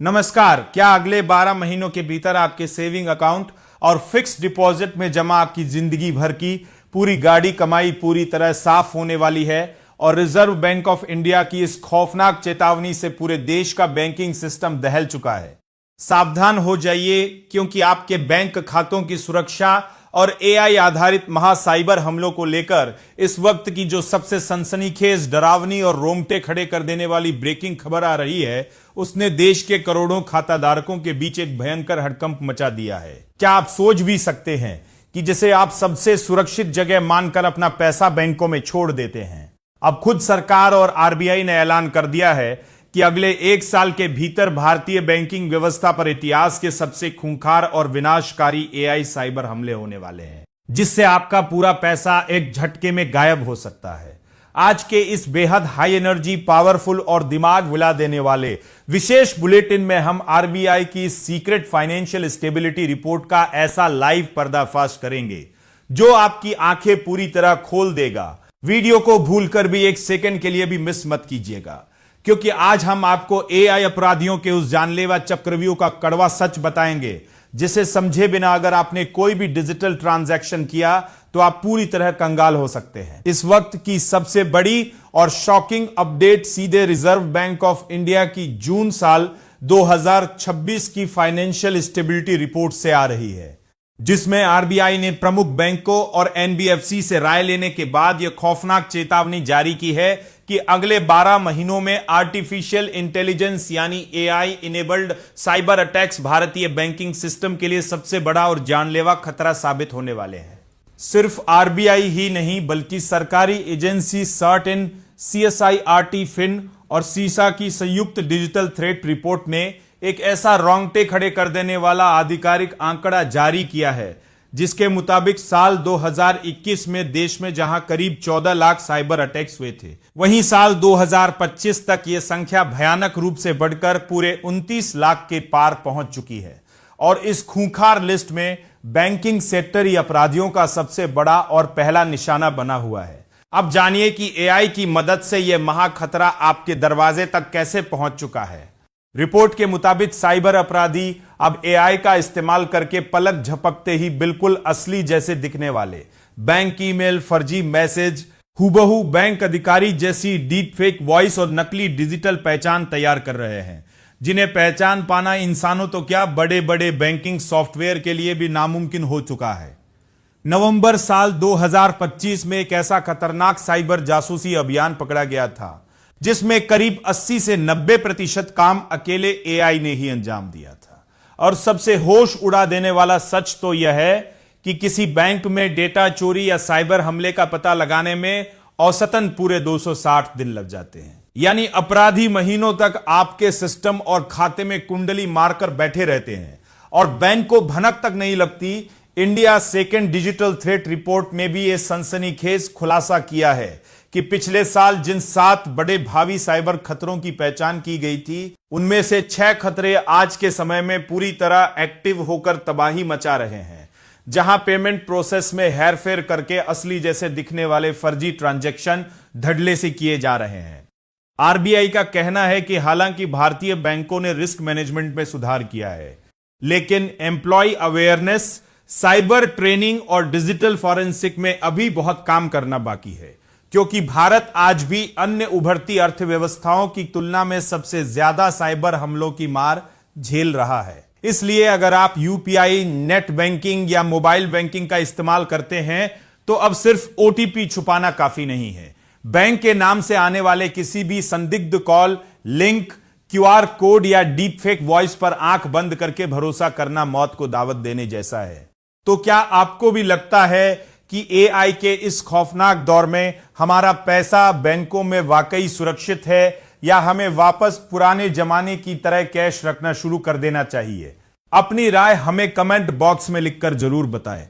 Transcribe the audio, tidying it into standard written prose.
नमस्कार। क्या अगले 12 महीनों के भीतर आपके सेविंग अकाउंट और फिक्स डिपॉजिट में जमा आपकी जिंदगी भर की पूरी गाड़ी कमाई पूरी तरह साफ होने वाली है? और रिजर्व बैंक ऑफ इंडिया की इस खौफनाक चेतावनी से पूरे देश का बैंकिंग सिस्टम दहल चुका है। सावधान हो जाइए, क्योंकि आपके बैंक खातों की सुरक्षा और एआई आधारित महासाइबर हमलों को लेकर इस वक्त की जो सबसे सनसनीखेज, डरावनी और रोंगटे खड़े कर देने वाली ब्रेकिंग खबर आ रही है, उसने देश के करोड़ों खाताधारकों के बीच एक भयंकर हड़कंप मचा दिया है। क्या आप सोच भी सकते हैं कि जिसे आप सबसे सुरक्षित जगह मानकर अपना पैसा बैंकों में छोड़ देते हैं, अब खुद सरकार और आरबीआई ने ऐलान कर दिया है कि अगले 1 साल के भीतर भारतीय बैंकिंग व्यवस्था पर इतिहास के सबसे खूंखार और विनाशकारी एआई साइबर हमले होने वाले हैं, जिससे आपका पूरा पैसा एक झटके में गायब हो सकता है। आज के इस बेहद हाई एनर्जी, पावरफुल और दिमाग हिला देने वाले विशेष बुलेटिन में हम आरबीआई की सीक्रेट फाइनेंशियल स्टेबिलिटी रिपोर्ट का ऐसा लाइव पर्दाफाश करेंगे जो आपकी आंखें पूरी तरह खोल देगा। वीडियो को भूलकर भी 1 सेकंड के लिए भी मिस मत कीजिएगा, क्योंकि आज हम आपको एआई अपराधियों के उस जानलेवा चक्रव्यूह का कड़वा सच बताएंगे, जिसे समझे बिना अगर आपने कोई भी डिजिटल ट्रांजैक्शन किया तो आप पूरी तरह कंगाल हो सकते हैं। इस वक्त की सबसे बड़ी और शॉकिंग अपडेट सीधे रिजर्व बैंक ऑफ इंडिया की जून साल 2026 की फाइनेंशियल स्टेबिलिटी रिपोर्ट से आ रही है, जिसमें आरबीआई ने प्रमुख बैंकों और एनबीएफसी से राय लेने के बाद यह खौफनाक चेतावनी जारी की है कि अगले 12 महीनों में आर्टिफिशियल इंटेलिजेंस यानी एआई इनेबल्ड साइबर अटैक्स भारतीय बैंकिंग सिस्टम के लिए सबसे बड़ा और जानलेवा खतरा साबित होने वाले हैं। सिर्फ आरबीआई ही नहीं, बल्कि सरकारी एजेंसी सर्टेन, सीएसआईआरटी, फिन और सीसा की संयुक्त डिजिटल थ्रेट रिपोर्ट ने एक ऐसा रोंगटे खड़े कर देने वाला आधिकारिक आंकड़ा जारी किया है, जिसके मुताबिक साल 2021 में देश में जहां करीब 14 लाख साइबर अटैक्स हुए थे, वहीं साल 2025 तक यह संख्या भयानक रूप से बढ़कर पूरे 29 लाख के पार पहुंच चुकी है। और इस खूंखार लिस्ट में बैंकिंग सेक्टर ही अपराधियों का सबसे बड़ा और पहला निशाना बना हुआ है। अब जानिए कि एआई की मदद से यह महाखतरा आपके दरवाजे तक कैसे पहुंच चुका है। रिपोर्ट के मुताबिक साइबर अपराधी अब एआई का इस्तेमाल करके पलक झपकते ही बिल्कुल असली जैसे दिखने वाले बैंक ईमेल, फर्जी मैसेज, हुबहू बैंक अधिकारी जैसी डीप फेक वॉइस और नकली डिजिटल पहचान तैयार कर रहे हैं, जिन्हें पहचान पाना इंसानों तो क्या, बड़े बड़े बैंकिंग सॉफ्टवेयर के लिए भी नामुमकिन हो चुका है। नवंबर साल 2025 में एक ऐसा खतरनाक साइबर जासूसी अभियान पकड़ा गया था, जिसमें करीब 80 से 90% काम अकेले एआई ने ही अंजाम दिया था। और सबसे होश उड़ा देने वाला सच तो यह है कि किसी बैंक में डेटा चोरी या साइबर हमले का पता लगाने में औसतन पूरे 260 दिन लग जाते हैं। यानी अपराधी महीनों तक आपके सिस्टम और खाते में कुंडली मारकर बैठे रहते हैं और बैंक को भनक तक नहीं लगती। India second digital threat report में भी यह सनसनीखेज खुलासा किया है कि पिछले साल जिन 7 बड़े भावी साइबर खतरों की पहचान की गई थी, उनमें से 6 खतरे आज के समय में पूरी तरह एक्टिव होकर तबाही मचा रहे हैं, जहां पेमेंट प्रोसेस में हेरफेर करके असली जैसे दिखने वाले फर्जी ट्रांजैक्शन धड़ल्ले से किए जा रहे हैं। आरबीआई का कहना है कि हालांकि भारतीय बैंकों ने रिस्क मैनेजमेंट में सुधार किया है, लेकिन एम्प्लॉय अवेयरनेस, साइबर ट्रेनिंग और डिजिटल फॉरेंसिक में अभी बहुत काम करना बाकी है, क्योंकि भारत आज भी अन्य उभरती अर्थव्यवस्थाओं की तुलना में सबसे ज्यादा साइबर हमलों की मार झेल रहा है। इसलिए अगर आप यूपीआई, नेट बैंकिंग या मोबाइल बैंकिंग का इस्तेमाल करते हैं तो अब सिर्फ ओटीपी छुपाना काफी नहीं है। बैंक के नाम से आने वाले किसी भी संदिग्ध कॉल, लिंक, क्यूआर कोड या डीप फेक वॉइस पर आंख बंद करके भरोसा करना मौत को दावत देने जैसा है। तो क्या आपको भी लगता है कि एआई के इस खौफनाक दौर में हमारा पैसा बैंकों में वाकई सुरक्षित है, या हमें वापस पुराने जमाने की तरह कैश रखना शुरू कर देना चाहिए? अपनी राय हमें कमेंट बॉक्स में लिखकर जरूर बताएं।